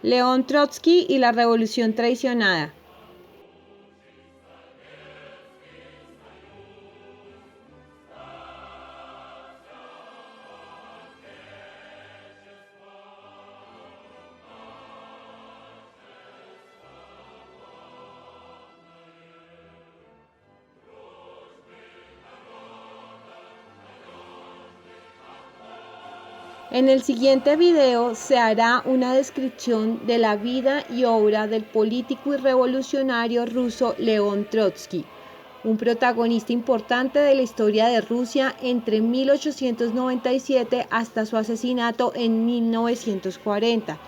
León Trotsky y la Revolución Traicionada. En el siguiente video se hará una descripción de la vida y obra del político y revolucionario ruso León Trotsky, un protagonista importante de la historia de Rusia entre 1897 hasta su asesinato en 1940,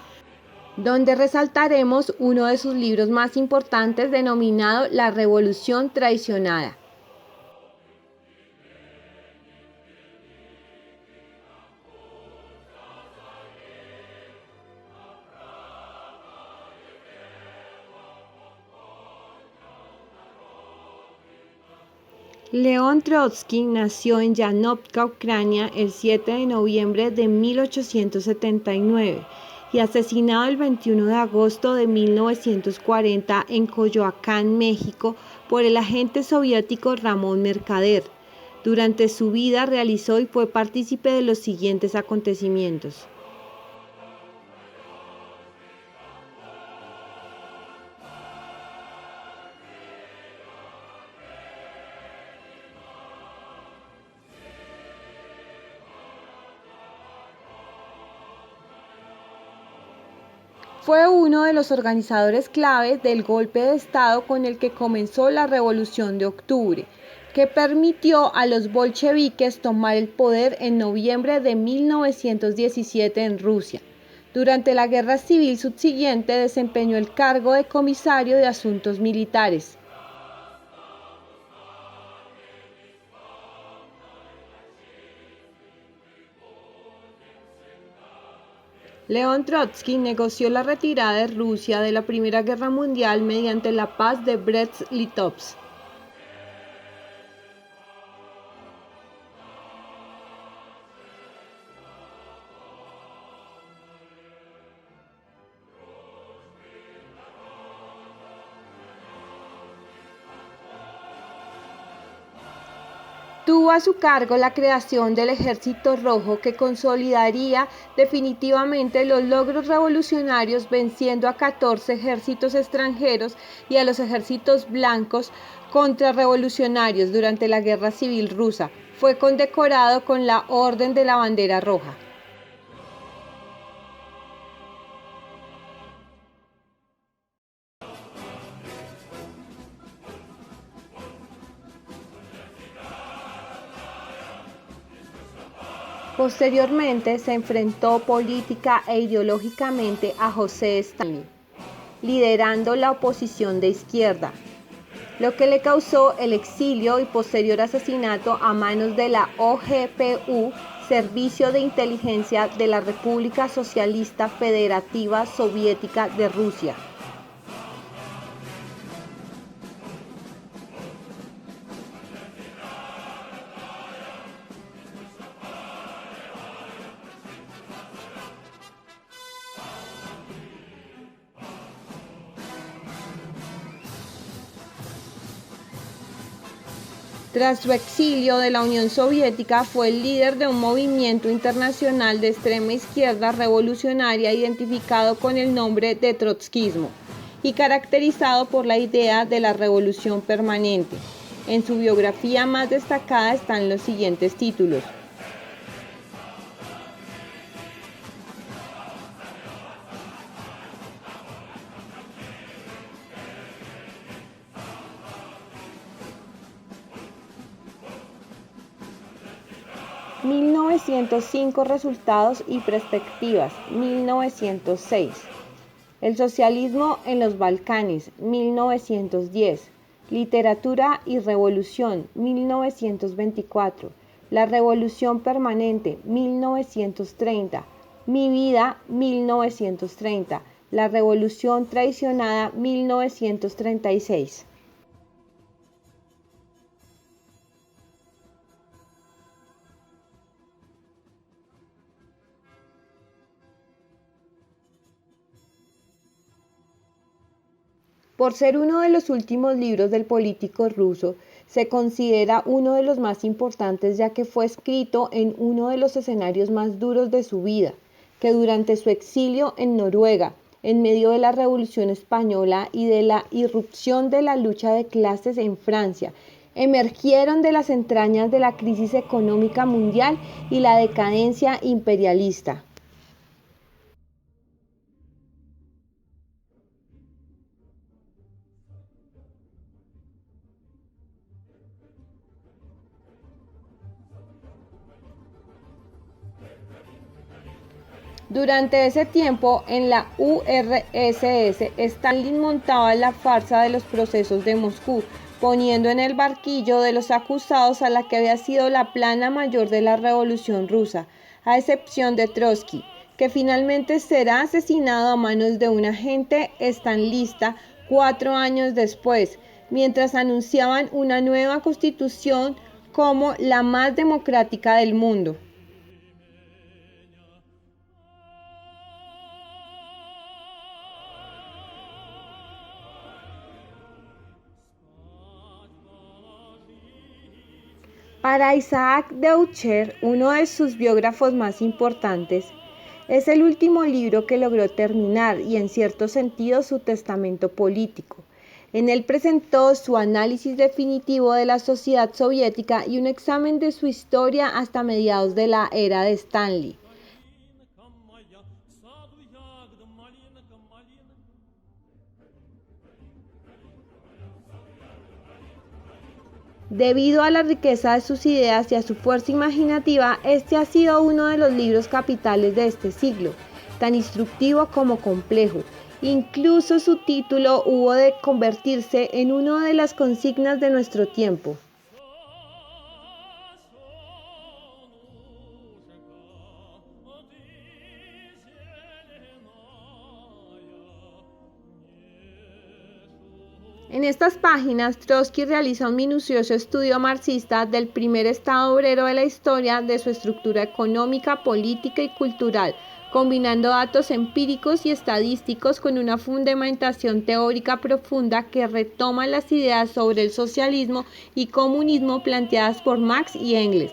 donde resaltaremos uno de sus libros más importantes denominado La Revolución Traicionada. León Trotsky nació en Yanovka, Ucrania, el 7 de noviembre de 1879 y asesinado el 21 de agosto de 1940 en Coyoacán, México, por el agente soviético Ramón Mercader. Durante su vida realizó y fue partícipe de los siguientes acontecimientos. Fue uno de los organizadores claves del golpe de Estado con el que comenzó la Revolución de Octubre, que permitió a los bolcheviques tomar el poder en noviembre de 1917 en Rusia. Durante la guerra civil subsiguiente desempeñó el cargo de comisario de asuntos militares. León Trotsky negoció la retirada de Rusia de la Primera Guerra Mundial mediante la Paz de Brest-Litovsk. Tuvo a su cargo la creación del Ejército Rojo, que consolidaría definitivamente los logros revolucionarios, venciendo a 14 ejércitos extranjeros y a los ejércitos blancos contrarrevolucionarios durante la Guerra Civil Rusa. Fue condecorado con la Orden de la Bandera Roja. Posteriormente se enfrentó política e ideológicamente a José Stalin, liderando la oposición de izquierda, lo que le causó el exilio y posterior asesinato a manos de la OGPU, Servicio de Inteligencia de la República Socialista Federativa Soviética de Rusia. Tras su exilio de la Unión Soviética, fue el líder de un movimiento internacional de extrema izquierda revolucionaria identificado con el nombre de trotskismo y caracterizado por la idea de la revolución permanente. En su biografía más destacada están los siguientes títulos: 1905 Resultados y perspectivas, 1906. El socialismo en los Balcanes, 1910. Literatura y revolución, 1924. La revolución permanente, 1930. Mi vida, 1930. La revolución traicionada, 1936. Por ser uno de los últimos libros del político ruso, se considera uno de los más importantes ya que fue escrito en uno de los escenarios más duros de su vida, que durante su exilio en Noruega, en medio de la Revolución Española y de la irrupción de la lucha de clases en Francia, emergieron de las entrañas de la crisis económica mundial y la decadencia imperialista. Durante ese tiempo, en la URSS, Stalin montaba la farsa de los procesos de Moscú, poniendo en el barquillo de los acusados a la que había sido la plana mayor de la Revolución rusa, a excepción de Trotsky, que finalmente será asesinado a manos de un agente stalinista 4 años después, mientras anunciaban una nueva constitución como la más democrática del mundo. Para Isaac Deutscher, uno de sus biógrafos más importantes, es el último libro que logró terminar y en cierto sentido su testamento político. En él presentó su análisis definitivo de la sociedad soviética y un examen de su historia hasta mediados de la era de Stalin. Debido a la riqueza de sus ideas y a su fuerza imaginativa, este ha sido uno de los libros capitales de este siglo, tan instructivo como complejo. Incluso su título hubo de convertirse en una de las consignas de nuestro tiempo. En estas páginas, Trotsky realiza un minucioso estudio marxista del primer Estado obrero de la historia, de su estructura económica, política y cultural, combinando datos empíricos y estadísticos con una fundamentación teórica profunda que retoma las ideas sobre el socialismo y comunismo planteadas por Marx y Engels,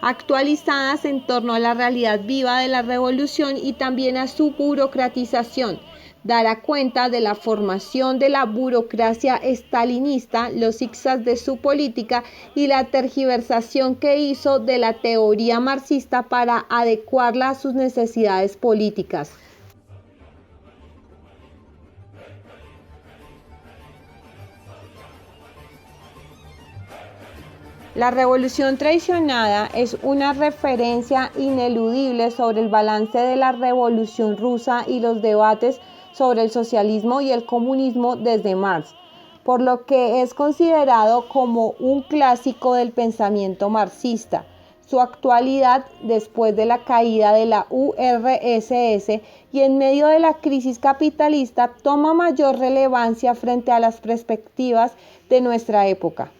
actualizadas en torno a la realidad viva de la revolución y también a su burocratización. Dará cuenta de la formación de la burocracia estalinista, los zigzags de su política y la tergiversación que hizo de la teoría marxista para adecuarla a sus necesidades políticas. La revolución traicionada es una referencia ineludible sobre el balance de la Revolución rusa y los debates sobre el socialismo y el comunismo desde Marx, por lo que es considerado como un clásico del pensamiento marxista. Su actualidad, después de la caída de la URSS y en medio de la crisis capitalista, toma mayor relevancia frente a las perspectivas de nuestra época.